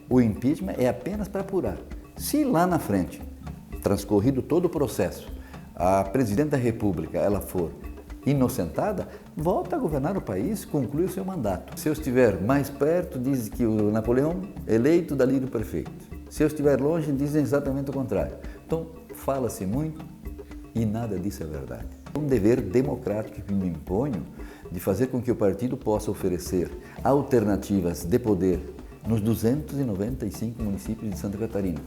O impeachment é apenas para apurar. Se lá na frente, transcorrido todo o processo, a presidente da República ela for inocentada, volta a governar o país, conclui o seu mandato. Se eu estiver mais perto, diz que o Napoleão eleito dali do prefeito. Se eu estiver longe, dizem exatamente o contrário. Então, fala-se muito e nada disso é verdade. É um dever democrático que me imponho de fazer com que o partido possa oferecer alternativas de poder nos 295 municípios de Santa Catarina.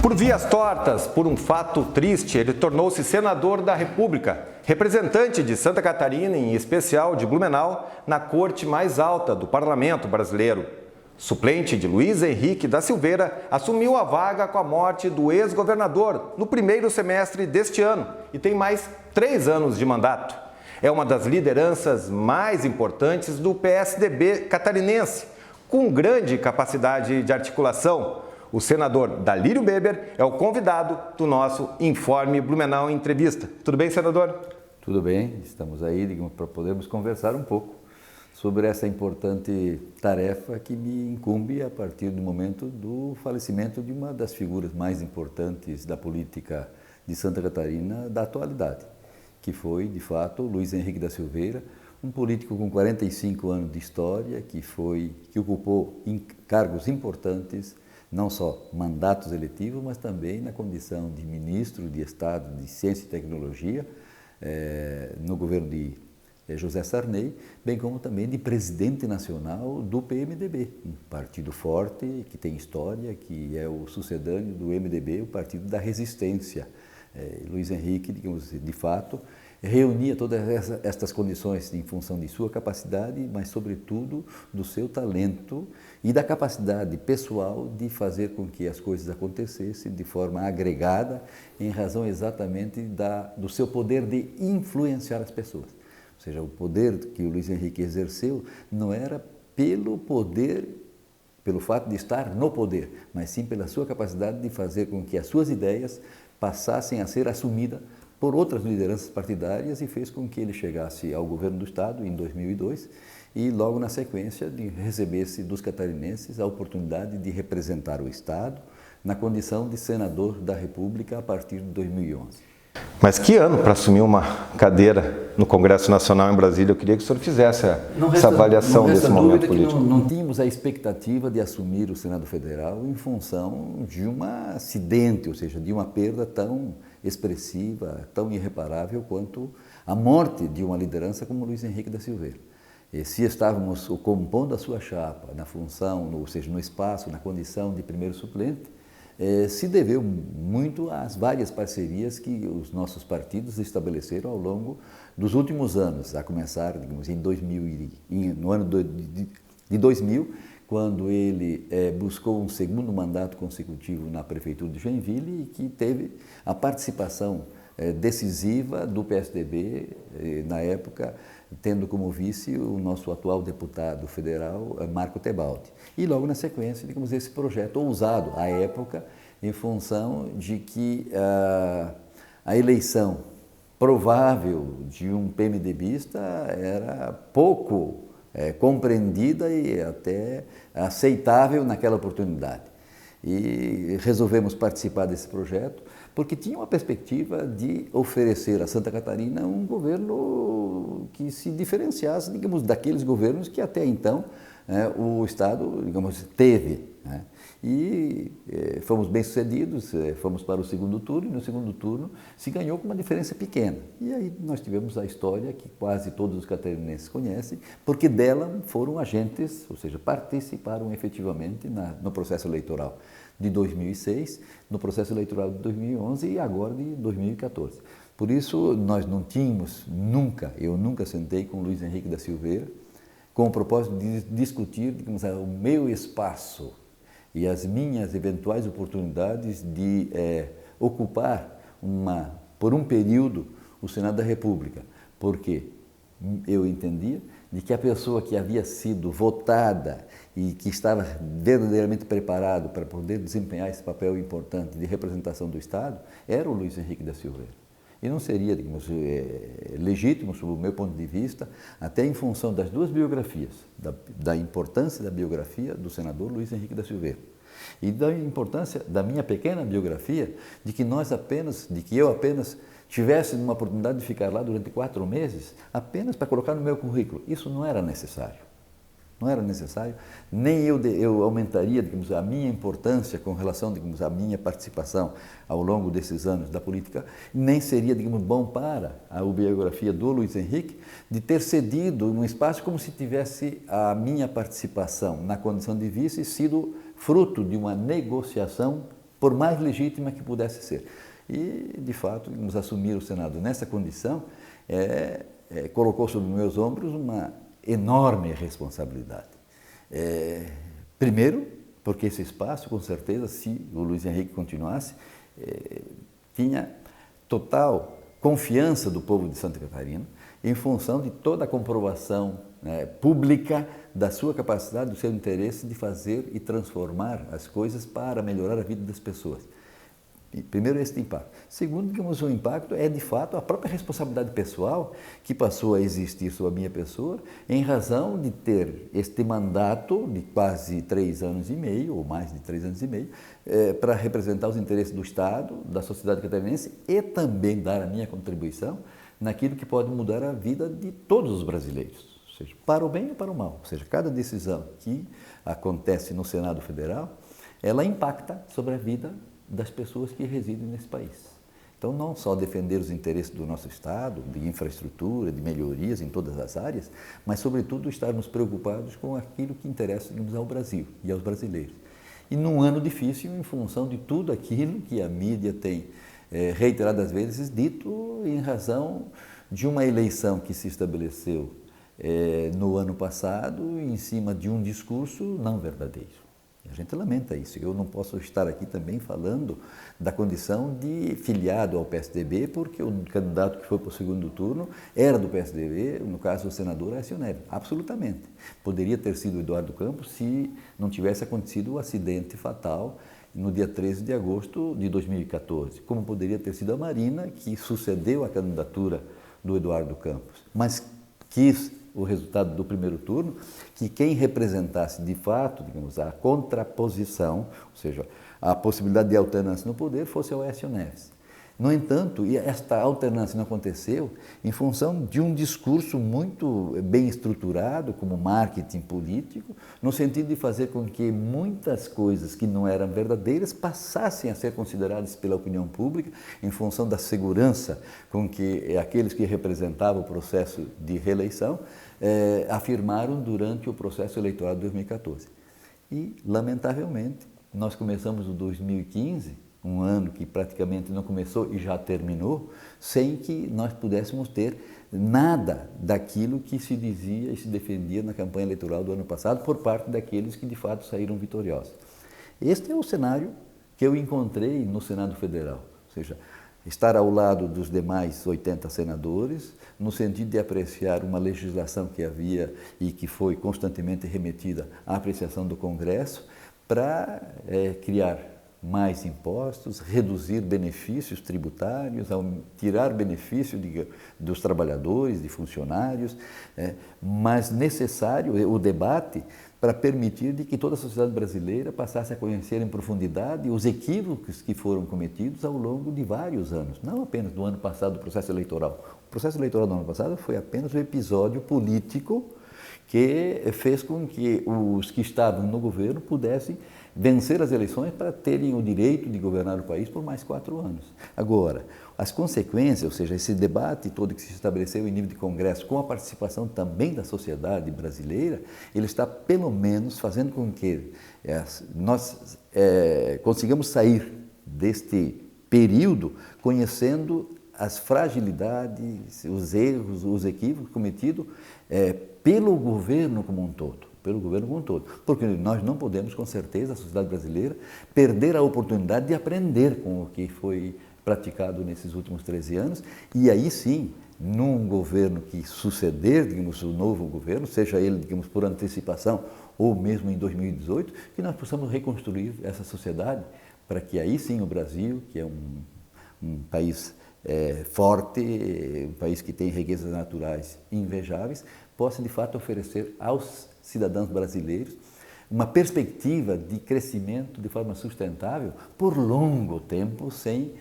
Por vias tortas, por um fato triste, ele tornou-se senador da República, representante de Santa Catarina, em especial de Blumenau, na corte mais alta do parlamento brasileiro. Suplente de Luiz Henrique da Silveira, assumiu a vaga com a morte do ex-governador no primeiro semestre deste ano e tem mais 3 anos de mandato. É uma das lideranças mais importantes do PSDB catarinense, com grande capacidade de articulação. O senador Dalírio Beber é o convidado do nosso Informe Blumenau Entrevista. Tudo bem, senador? Tudo bem, estamos aí, digamos, para podermos conversar um pouco sobre essa importante tarefa que me incumbe a partir do momento do falecimento de uma das figuras mais importantes da política de Santa Catarina da atualidade, que foi, de fato, Luiz Henrique da Silveira, um político com 45 anos de história, que ocupou cargos importantes, não só mandatos eletivos, mas também na condição de ministro de Estado de Ciência e Tecnologia no governo de José Sarney, bem como também de presidente nacional do PMDB, um partido forte, que tem história, que é o sucedâneo do MDB, o Partido da Resistência. Luiz Henrique, digamos, de fato, reunia todas estas condições em função de sua capacidade, mas sobretudo do seu talento e da capacidade pessoal de fazer com que as coisas acontecessem de forma agregada, em razão exatamente do seu poder de influenciar as pessoas. Ou seja, o poder que o Luiz Henrique exerceu não era pelo poder, pelo fato de estar no poder, mas sim pela sua capacidade de fazer com que as suas ideias passassem a ser assumidas por outras lideranças partidárias e fez com que ele chegasse ao governo do Estado em 2002 e logo na sequência recebesse dos catarinenses a oportunidade de representar o Estado na condição de senador da República a partir de 2011. Mas que ano para assumir uma cadeira no Congresso Nacional em Brasília? Eu queria que o senhor fizesse essa avaliação desse momento político. Não tínhamos a expectativa de assumir o Senado Federal em função de um acidente, ou seja, de uma perda tão expressiva, tão irreparável quanto a morte de uma liderança como Luiz Henrique da Silveira. E se estávamos compondo a sua chapa na função, ou seja, no espaço, na condição de primeiro suplente, se deveu muito às várias parcerias que os nossos partidos estabeleceram ao longo dos últimos anos, a começar, digamos, no ano de 2000, quando ele buscou um segundo mandato consecutivo na Prefeitura de Joinville e que teve a participação decisiva do PSDB, na época, tendo como vice o nosso atual deputado federal, Marco Tebaldi. E logo na sequência, digamos, esse projeto ousado, à época, em função de que a eleição provável de um PMDBista era pouco compreendida e até aceitável naquela oportunidade. E resolvemos participar desse projeto porque tinha uma perspectiva de oferecer a Santa Catarina um governo que se diferenciasse, digamos, daqueles governos que até então o Estado, digamos, teve, né? E fomos bem-sucedidos, fomos para o segundo turno, e no segundo turno se ganhou com uma diferença pequena. E aí nós tivemos a história que quase todos os catarinenses conhecem, porque dela foram agentes, ou seja, participaram efetivamente no processo eleitoral de 2006, no processo eleitoral de 2011 e agora de 2014. Por isso, nós não tínhamos eu nunca sentei com Luiz Henrique da Silveira com o propósito de discutir, digamos, o meu espaço e as minhas eventuais oportunidades de ocupar por um período o Senado da República, porque eu entendia de que a pessoa que havia sido votada e que estava verdadeiramente preparado para poder desempenhar esse papel importante de representação do Estado era o Luiz Henrique da Silveira. E não seria, digamos, legítimo, sob o meu ponto de vista, até em função das duas biografias, da importância da biografia do senador Luiz Henrique da Silveira e da importância da minha pequena biografia, de que eu apenas tivesse uma oportunidade de ficar lá durante 4 meses, apenas para colocar no meu currículo. Isso não era necessário. Não era necessário, nem eu aumentaria, digamos, a minha importância com relação, digamos, à minha participação ao longo desses anos da política, nem seria, digamos, bom para a biografia do Luiz Henrique de ter cedido um espaço como se tivesse a minha participação na condição de vice sido fruto de uma negociação, por mais legítima que pudesse ser. E, de fato, digamos, assumir o Senado nessa condição colocou sobre meus ombros uma enorme responsabilidade. Primeiro, porque esse espaço, com certeza, se o Luiz Henrique continuasse, tinha total confiança do povo de Santa Catarina em função de toda a comprovação pública da sua capacidade, do seu interesse de fazer e transformar as coisas para melhorar a vida das pessoas. Primeiro, esse impacto. Segundo, digamos, o impacto é, de fato, a própria responsabilidade pessoal que passou a existir sobre a minha pessoa em razão de ter este mandato de quase 3 anos e meio, ou mais de 3 anos e meio, para representar os interesses do Estado, da sociedade catarinense e também dar a minha contribuição naquilo que pode mudar a vida de todos os brasileiros, ou seja, para o bem ou para o mal. Ou seja, cada decisão que acontece no Senado Federal, ela impacta sobre a vida das pessoas que residem nesse país. Então, não só defender os interesses do nosso Estado, de infraestrutura, de melhorias em todas as áreas, mas, sobretudo, estarmos preocupados com aquilo que interessa, digamos, ao Brasil e aos brasileiros. E num ano difícil, em função de tudo aquilo que a mídia tem reiteradas vezes dito em razão de uma eleição que se estabeleceu no ano passado em cima de um discurso não verdadeiro. A gente lamenta isso. Eu não posso estar aqui também falando da condição de filiado ao PSDB, porque o candidato que foi para o segundo turno era do PSDB, no caso o senador Aécio Neves. Absolutamente. Poderia ter sido Eduardo Campos se não tivesse acontecido o acidente fatal no dia 13 de agosto de 2014, como poderia ter sido a Marina, que sucedeu a candidatura do Eduardo Campos, mas quis o resultado do primeiro turno, que quem representasse de fato, digamos, a contraposição, ou seja, a possibilidade de alternância no poder, fosse o Aécio Neves. No entanto, esta alternância não aconteceu em função de um discurso muito bem estruturado, como marketing político, no sentido de fazer com que muitas coisas que não eram verdadeiras passassem a ser consideradas pela opinião pública em função da segurança com que aqueles que representavam o processo de reeleição afirmaram durante o processo eleitoral de 2014. E, lamentavelmente, nós começamos o 2015, um ano que praticamente não começou e já terminou, sem que nós pudéssemos ter nada daquilo que se dizia e se defendia na campanha eleitoral do ano passado por parte daqueles que de fato saíram vitoriosos. Este é o cenário que eu encontrei no Senado Federal, ou seja, estar ao lado dos demais 80 senadores, no sentido de apreciar uma legislação que havia e que foi constantemente remetida à apreciação do Congresso, para criar mais impostos, reduzir benefícios tributários, tirar benefício dos trabalhadores, de funcionários, mas necessário o debate para permitir de que toda a sociedade brasileira passasse a conhecer em profundidade os equívocos que foram cometidos ao longo de vários anos, não apenas do ano passado, do processo eleitoral. O processo eleitoral do ano passado foi apenas um episódio político que fez com que os que estavam no governo pudessem vencer as eleições para terem o direito de governar o país por mais 4 anos. Agora, as consequências, ou seja, esse debate todo que se estabeleceu em nível de Congresso, com a participação também da sociedade brasileira, ele está pelo menos fazendo com que nós consigamos sair deste período conhecendo as fragilidades, os erros, os equívocos cometidos pelo governo como um todo. Porque nós não podemos, com certeza, a sociedade brasileira, perder a oportunidade de aprender com o que foi praticado nesses últimos 13 anos e aí sim, num governo que suceder, digamos, o novo governo, seja ele, digamos, por antecipação ou mesmo em 2018, que nós possamos reconstruir essa sociedade para que aí sim o Brasil, que é um país forte, um país que tem riquezas naturais invejáveis, possa de fato oferecer aos cidadãos brasileiros uma perspectiva de crescimento de forma sustentável por longo tempo, sem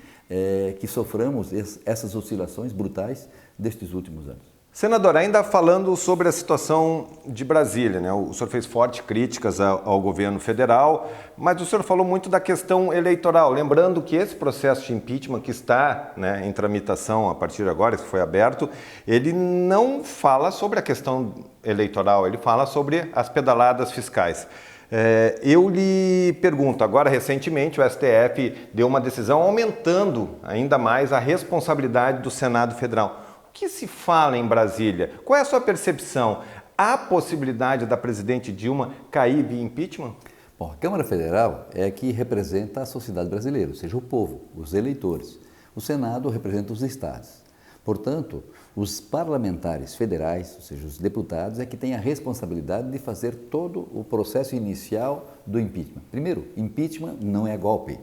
que soframos essas oscilações brutais destes últimos anos. Senador, ainda falando sobre a situação de Brasília, né? O senhor fez fortes críticas ao governo federal, mas o senhor falou muito da questão eleitoral, lembrando que esse processo de impeachment que está, né, em tramitação a partir de agora, que foi aberto, ele não fala sobre a questão eleitoral, ele fala sobre as pedaladas fiscais. Eu lhe pergunto, agora recentemente o STF deu uma decisão aumentando ainda mais a responsabilidade do Senado Federal. O que se fala em Brasília? Qual é a sua percepção? Há possibilidade da presidente Dilma cair via impeachment? Bom, a Câmara Federal é a que representa a sociedade brasileira, ou seja, o povo, os eleitores. O Senado representa os estados. Portanto, os parlamentares federais, ou seja, os deputados, é que têm a responsabilidade de fazer todo o processo inicial do impeachment. Primeiro, impeachment não é golpe.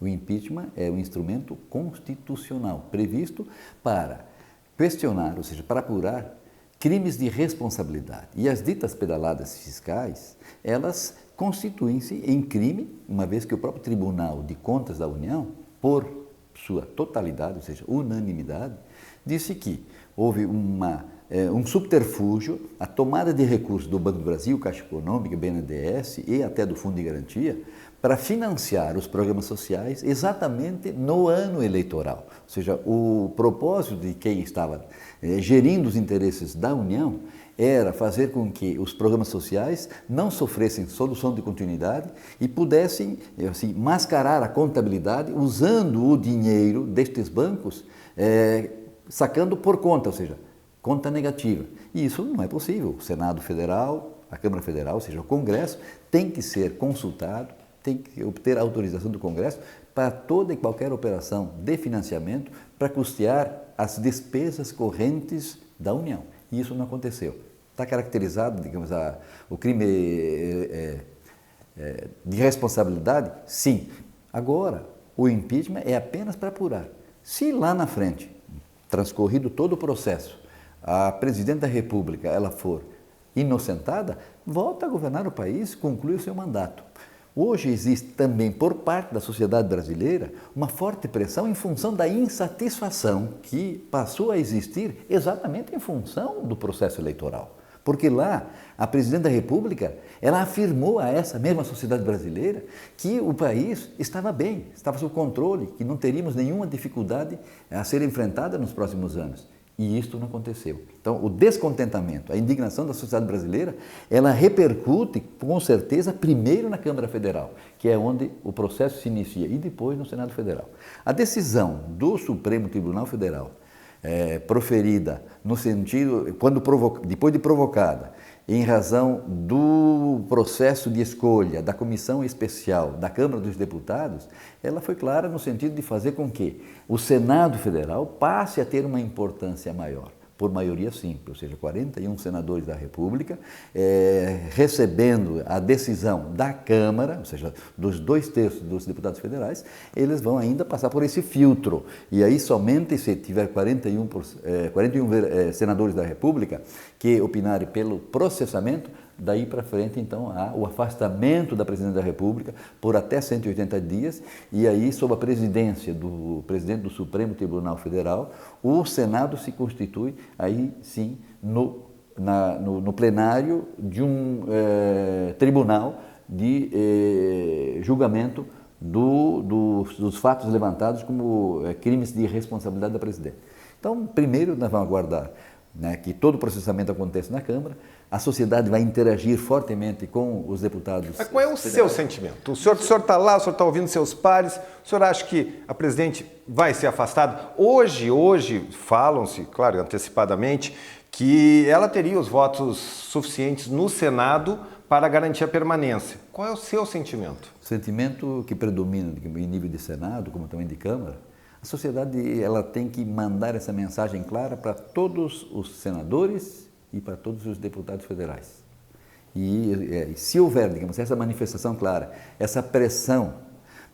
O impeachment é um instrumento constitucional previsto para questionar, ou seja, para apurar crimes de responsabilidade. E as ditas pedaladas fiscais, elas constituem-se em crime, uma vez que o próprio Tribunal de Contas da União, por sua totalidade, ou seja, unanimidade, disse que houve um subterfúgio, a tomada de recursos do Banco do Brasil, Caixa Econômica, BNDES e até do Fundo de Garantia, para financiar os programas sociais exatamente no ano eleitoral. Ou seja, o propósito de quem estava gerindo os interesses da União era fazer com que os programas sociais não sofressem solução de continuidade e pudessem assim, mascarar a contabilidade usando o dinheiro destes bancos, sacando por conta, ou seja, conta negativa. E isso não é possível. O Senado Federal, a Câmara Federal, ou seja, o Congresso, tem que ser consultado, tem que obter a autorização do Congresso para toda e qualquer operação de financiamento para custear as despesas correntes da União. E isso não aconteceu. Está caracterizado, digamos, o crime de responsabilidade? Sim. Agora, o impeachment é apenas para apurar. Se lá na frente, transcorrido todo o processo, a presidente da República ela for inocentada, volta a governar o país, conclui o seu mandato. Hoje existe também, por parte da sociedade brasileira, uma forte pressão em função da insatisfação que passou a existir exatamente em função do processo eleitoral. Porque lá, a presidente da República, ela afirmou a essa mesma sociedade brasileira que o país estava bem, estava sob controle, que não teríamos nenhuma dificuldade a ser enfrentada nos próximos anos. E isto não aconteceu. Então, o descontentamento, a indignação da sociedade brasileira, ela repercute, com certeza, primeiro na Câmara Federal, que é onde o processo se inicia, e depois no Senado Federal. A decisão do Supremo Tribunal Federal, proferida no sentido, depois de provocada, em razão do processo de escolha da Comissão Especial da Câmara dos Deputados, ela foi clara no sentido de fazer com que o Senado Federal passe a ter uma importância maior, por maioria simples, ou seja, 41 senadores da República, recebendo a decisão da Câmara, ou seja, dos 2/3 dos deputados federais, eles vão ainda passar por esse filtro. E aí somente se tiver 41 senadores da República que opinarem pelo processamento, daí para frente, então, há o afastamento da presidente da República por até 180 dias e aí, sob a presidência do presidente do Supremo Tribunal Federal, o Senado se constitui, aí sim, no plenário de um tribunal de julgamento dos fatos levantados como crimes de responsabilidade da presidente. Então, primeiro nós vamos aguardar, né, que todo o processamento aconteça na Câmara, a sociedade vai interagir fortemente com os deputados. Mas qual é o seu sentimento? O senhor está lá, o senhor está ouvindo seus pares, o senhor acha que a presidente vai ser afastada? Hoje falam-se, claro, antecipadamente, que ela teria os votos suficientes no Senado para garantir a permanência. Qual é o seu sentimento? O sentimento que predomina em nível de Senado, como também de Câmara, a sociedade ela tem que mandar essa mensagem clara para todos os senadores e para todos os deputados federais. E se houver, digamos, essa manifestação clara, essa pressão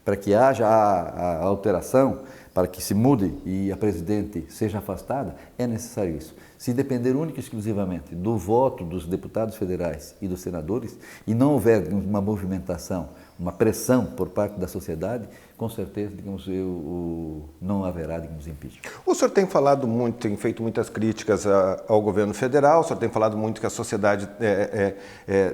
para que haja a alteração, para que se mude e a presidente seja afastada, é necessário isso. Se depender única e exclusivamente do voto dos deputados federais e dos senadores, e não houver, digamos, uma movimentação, uma pressão por parte da sociedade, com certeza, digamos, não haverá, digamos, impeachment. O senhor tem falado muito, tem feito muitas críticas ao governo federal, o senhor tem falado muito que a sociedade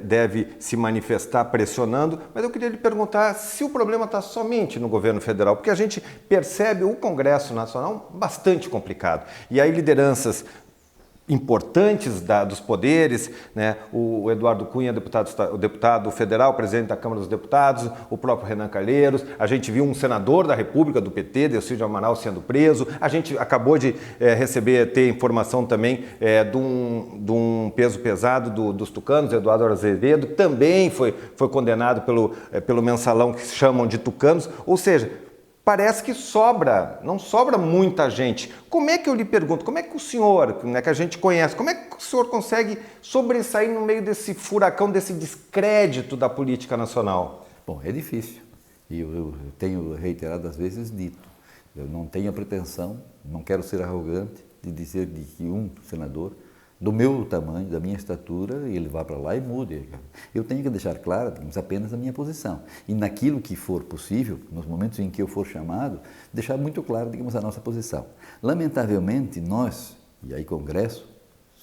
deve se manifestar pressionando, mas eu queria lhe perguntar se o problema está somente no governo federal, porque a gente percebe o Congresso Nacional bastante complicado, e aí lideranças importantes dos poderes, né? O Eduardo Cunha, o deputado federal, presidente da Câmara dos Deputados, o próprio Renan Calheiros, a gente viu um senador da República do PT, Delcídio Amaral, sendo preso, a gente acabou de ter informação também de um peso pesado dos tucanos, Eduardo Azevedo, que também foi condenado pelo mensalão que se chamam de tucanos, ou seja, parece que não sobra muita gente. Como é que eu lhe pergunto, como é que o senhor, né, que a gente conhece, como é que o senhor consegue sobressair no meio desse furacão, desse descrédito da política nacional? Bom, é difícil. E eu tenho reiteradas vezes dito, eu não tenho a pretensão, não quero ser arrogante de dizer de que um senador do meu tamanho, da minha estatura, ele vá para lá e mude. Eu tenho que deixar claro, digamos, apenas a minha posição. E naquilo que for possível, nos momentos em que eu for chamado, deixar muito claro, digamos, a nossa posição. Lamentavelmente, nós, e aí Congresso,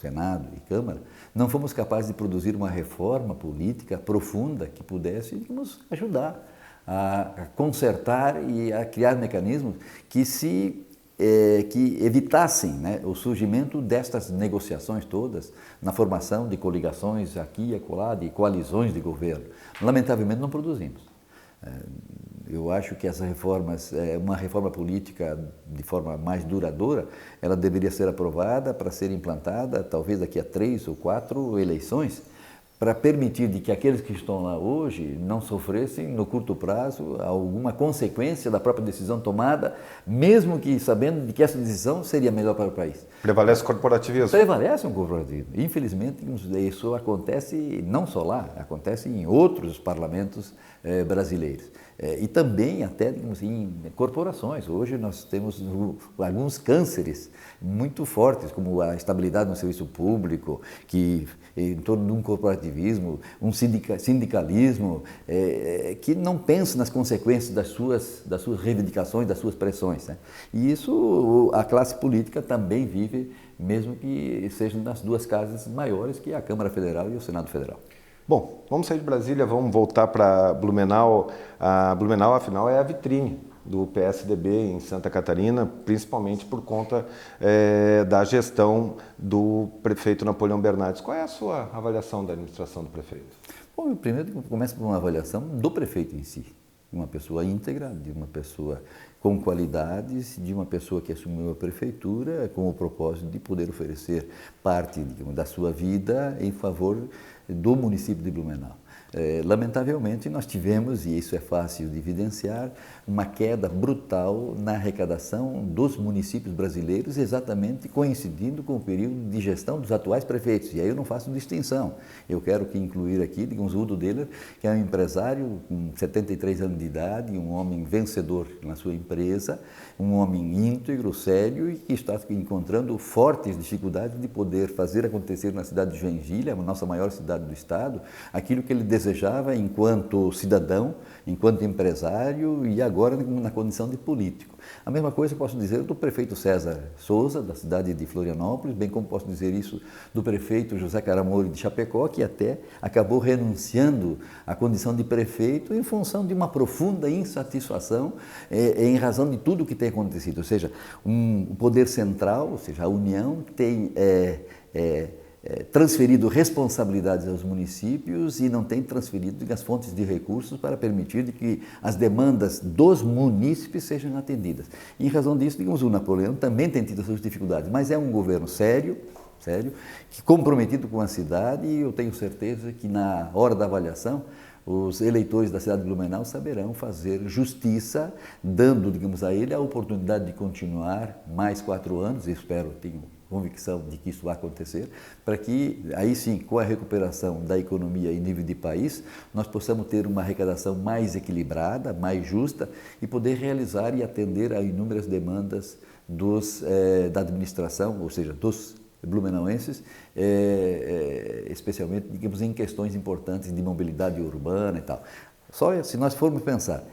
Senado e Câmara, não fomos capazes de produzir uma reforma política profunda que pudesse, digamos, ajudar a consertar e a criar mecanismos que evitassem, né, o surgimento destas negociações todas na formação de coligações aqui e acolá, de coalizões de governo. Lamentavelmente não produzimos. Eu acho que essa reformas, uma reforma política de forma mais duradoura, ela deveria ser aprovada para ser implantada talvez daqui a 3 ou 4 eleições, para permitir de que aqueles que estão lá hoje não sofressem, no curto prazo, alguma consequência da própria decisão tomada, mesmo que sabendo de que essa decisão seria melhor para o país. Prevalece o corporativismo? Prevalece um corporativismo. Infelizmente, isso acontece não só lá, acontece em outros parlamentos brasileiros. E também até, digamos, em corporações. Hoje nós temos alguns cânceres muito fortes, como a estabilidade no serviço público, que em torno de um corporativismo, um sindicalismo que não pensa nas consequências das suas reivindicações, das suas pressões, né? E isso a classe política também vive, mesmo que sejam nas duas casas maiores, que é a Câmara Federal e o Senado Federal. Bom, vamos sair de Brasília, vamos voltar para Blumenau. A Blumenau, afinal, é a vitrine do PSDB em Santa Catarina, principalmente por conta da gestão do prefeito Napoleão Bernardes. Qual é a sua avaliação da administração do prefeito? Bom, primeiro começa por uma avaliação do prefeito em si, de uma pessoa íntegra, de uma pessoa com qualidades, de uma pessoa que assumiu a prefeitura com o propósito de poder oferecer parte, digamos, da sua vida em favor do município de Blumenau. Lamentavelmente, nós tivemos, e isso é fácil de evidenciar, uma queda brutal na arrecadação dos municípios brasileiros, exatamente coincidindo com o período de gestão dos atuais prefeitos. E aí eu não faço distinção. Eu quero incluir aqui, digamos, o Udo Deller, que é um empresário com 73 anos de idade, um homem vencedor na sua empresa, um homem íntegro, sério e que está encontrando fortes dificuldades de poder fazer acontecer na cidade de Joinville, a nossa maior cidade do estado, aquilo que ele desejava enquanto cidadão, enquanto empresário e agora na condição de político. A mesma coisa posso dizer do prefeito César Souza, da cidade de Florianópolis, bem como posso dizer isso do prefeito José Caramori de Chapecó, que até acabou renunciando à condição de prefeito em função de uma profunda insatisfação em razão de tudo o que tem acontecido. Ou seja, o poder central, ou seja, a União tem transferido responsabilidades aos municípios e não tem transferido as fontes de recursos para permitir que as demandas dos munícipes sejam atendidas. Em razão disso, digamos, o Napoleão também tem tido suas dificuldades, mas é um governo sério, que comprometido com a cidade, e eu tenho certeza que na hora da avaliação os eleitores da cidade de Blumenau saberão fazer justiça, dando, digamos, a ele a oportunidade de continuar mais 4 anos, espero, tenho convicção de que isso vai acontecer, para que, aí sim, com a recuperação da economia em nível de país, nós possamos ter uma arrecadação mais equilibrada, mais justa e poder realizar e atender a inúmeras demandas da administração, ou seja, dos blumenauenses, especialmente, digamos, em questões importantes de mobilidade urbana e tal. Só se nós formos pensar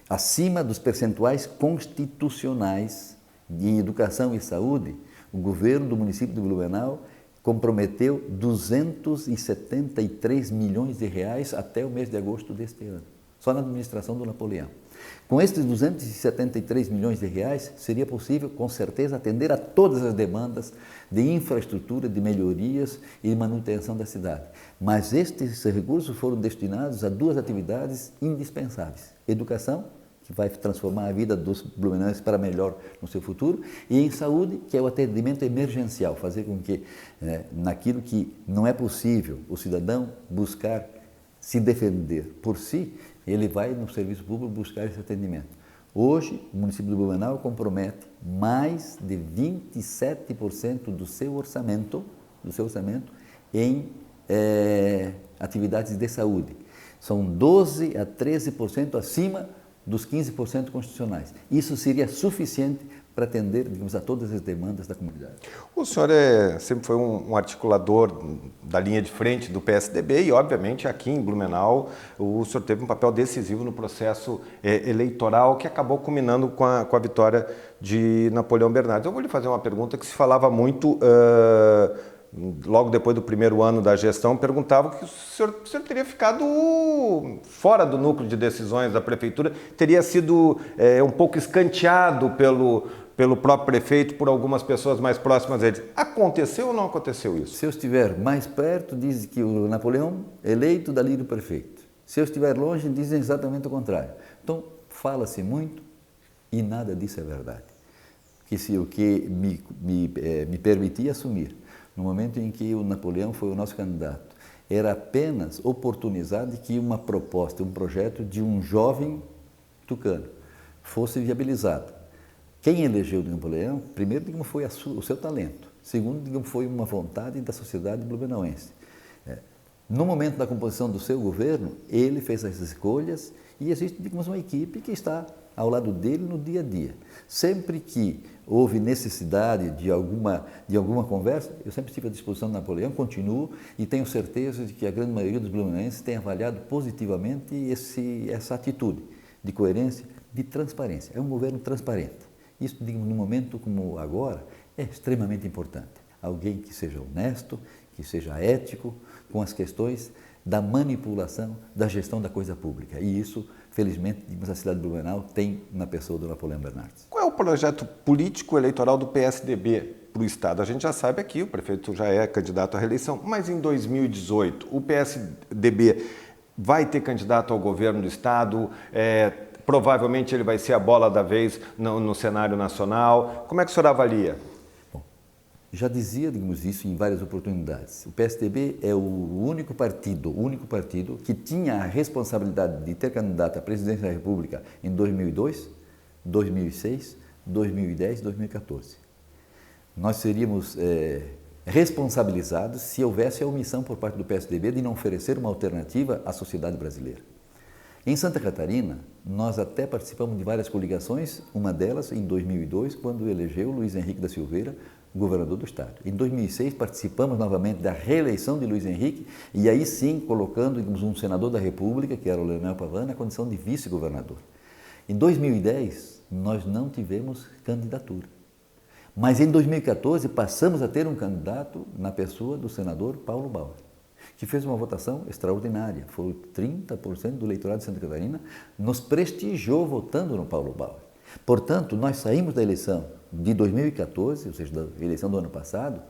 acima dos percentuais constitucionais em educação e saúde, o governo do município de Blumenau comprometeu 273 milhões de reais até o mês de agosto deste ano, só na administração do Napoleão. Com estes 273 milhões de reais, seria possível, com certeza, atender a todas as demandas de infraestrutura, de melhorias e de manutenção da cidade. Mas estes recursos foram destinados a duas atividades indispensáveis: educação, que vai transformar a vida dos blumenauenses para melhor no seu futuro, e em saúde, que é o atendimento emergencial, fazer com que, naquilo que não é possível o cidadão buscar se defender por si, ele vai no serviço público buscar esse atendimento. Hoje, o município de Blumenau compromete mais de 27% do seu orçamento em atividades de saúde. São 12% a 13% acima dos 15% constitucionais. Isso seria suficiente para atender, digamos, a todas as demandas da comunidade. O senhor sempre foi um articulador da linha de frente do PSDB e, obviamente, aqui em Blumenau, o senhor teve um papel decisivo no processo eleitoral que acabou culminando com a vitória de Napoleão Bernardes. Eu vou lhe fazer uma pergunta que se falava muito logo depois do primeiro ano da gestão, perguntavam que o senhor teria ficado fora do núcleo de decisões da prefeitura, teria sido um pouco escanteado pelo próprio prefeito, por algumas pessoas mais próximas a ele. Aconteceu ou não aconteceu isso? Se eu estiver mais perto, dizem que o Napoleão eleito dali do prefeito. Se eu estiver longe, dizem exatamente o contrário. Então, fala-se muito e nada disso é verdade. O que me permitia assumir, no momento em que o Napoleão foi o nosso candidato, era apenas oportunizar de que uma proposta, um projeto de um jovem tucano fosse viabilizado. Quem elegeu o Napoleão, primeiro, digamos, foi o seu talento. Segundo, digamos, foi uma vontade da sociedade blumenauense. No momento da composição do seu governo, ele fez as escolhas e existe, digamos, uma equipe que está ao lado dele no dia a dia. Sempre que houve necessidade de alguma conversa, eu sempre estive à disposição do Napoleão, continuo e tenho certeza de que a grande maioria dos blumenauenses tem avaliado positivamente essa atitude de coerência, de transparência. É um governo transparente. Isso, digamos, num momento como agora, é extremamente importante. Alguém que seja honesto, que seja ético com as questões da manipulação, da gestão da coisa pública. E isso, felizmente, digamos, a cidade de Blumenau tem na pessoa do Napoleão Bernardes. Qual é o projeto político-eleitoral do PSDB para o Estado? A gente já sabe aqui, o prefeito já é candidato à reeleição, mas em 2018, o PSDB vai ter candidato ao governo do Estado? Provavelmente ele vai ser a bola da vez no cenário nacional. Como é que o senhor avalia? Bom, já dizia, digamos, isso em várias oportunidades. O PSDB é o único partido que tinha a responsabilidade de ter candidato à presidência da República em 2002, 2006, 2010 e 2014. Nós seríamos responsabilizados se houvesse a omissão por parte do PSDB de não oferecer uma alternativa à sociedade brasileira. Em Santa Catarina, nós até participamos de várias coligações, uma delas em 2002, quando elegeu Luiz Henrique da Silveira, governador do estado. Em 2006, participamos novamente da reeleição de Luiz Henrique e aí sim colocando, digamos, um senador da República, que era o Leonel Pavan, na condição de vice-governador. Em 2010, nós não tivemos candidatura. Mas em 2014, passamos a ter um candidato na pessoa do senador Paulo Bauer, que fez uma votação extraordinária. Foi 30% do eleitorado de Santa Catarina, nos prestigiou votando no Paulo Bauer. Portanto, nós saímos da eleição de 2014, ou seja, da eleição do ano passado,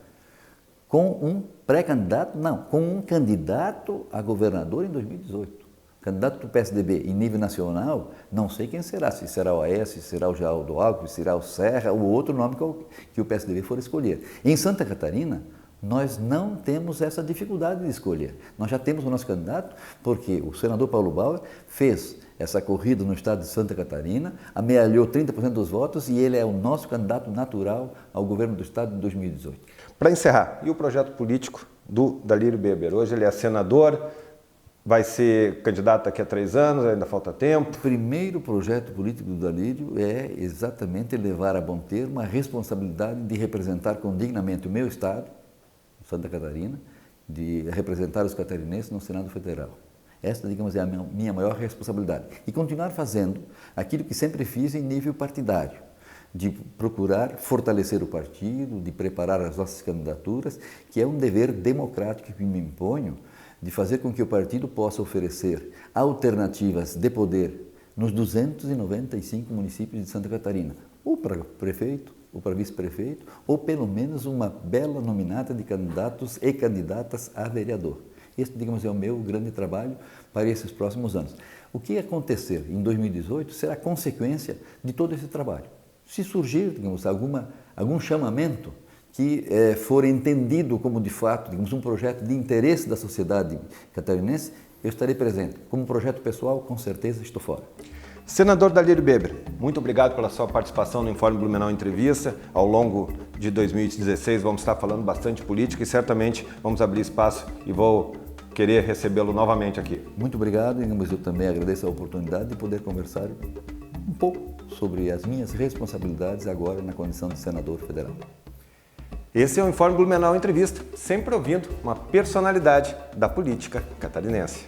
com um pré-candidato, não, com um candidato a governador em 2018. Candidato do PSDB em nível nacional, não sei quem será, se será o Aécio, se será o Geraldo Alckmin, se será o Serra, ou outro nome que o PSDB for escolher. Em Santa Catarina, Nós não temos essa dificuldade de escolher. Nós já temos o nosso candidato, porque o senador Paulo Bauer fez essa corrida no estado de Santa Catarina, amealhou 30% dos votos e ele é o nosso candidato natural ao governo do estado de 2018. Para encerrar, e o projeto político do Dalírio Beber? Hoje ele é senador, vai ser candidato daqui a 3 anos, ainda falta tempo. O primeiro projeto político do Dalírio é exatamente levar a bom termo a responsabilidade de representar dignamente o meu estado, Santa Catarina, de representar os catarinenses no Senado Federal. Esta, digamos, é a minha maior responsabilidade. E continuar fazendo aquilo que sempre fiz em nível partidário, de procurar fortalecer o partido, de preparar as nossas candidaturas, que é um dever democrático que me imponho, de fazer com que o partido possa oferecer alternativas de poder nos 295 municípios de Santa Catarina, ou para prefeito, ou para vice-prefeito, ou pelo menos uma bela nominata de candidatos e candidatas a vereador. Este, digamos, é o meu grande trabalho para esses próximos anos. O que acontecer em 2018 será consequência de todo esse trabalho. Se surgir, digamos, algum chamamento que for entendido como, de fato, digamos, um projeto de interesse da sociedade catarinense, eu estarei presente. Como projeto pessoal, com certeza estou fora. Senador Dalírio Beber, muito obrigado pela sua participação no Informe Blumenau Entrevista. Ao longo de 2016 vamos estar falando bastante política e certamente vamos abrir espaço e vou querer recebê-lo novamente aqui. Muito obrigado, mas eu também agradeço a oportunidade de poder conversar um pouco sobre as minhas responsabilidades agora na condição de senador federal. Esse é o Informe Blumenau Entrevista, sempre ouvindo uma personalidade da política catarinense.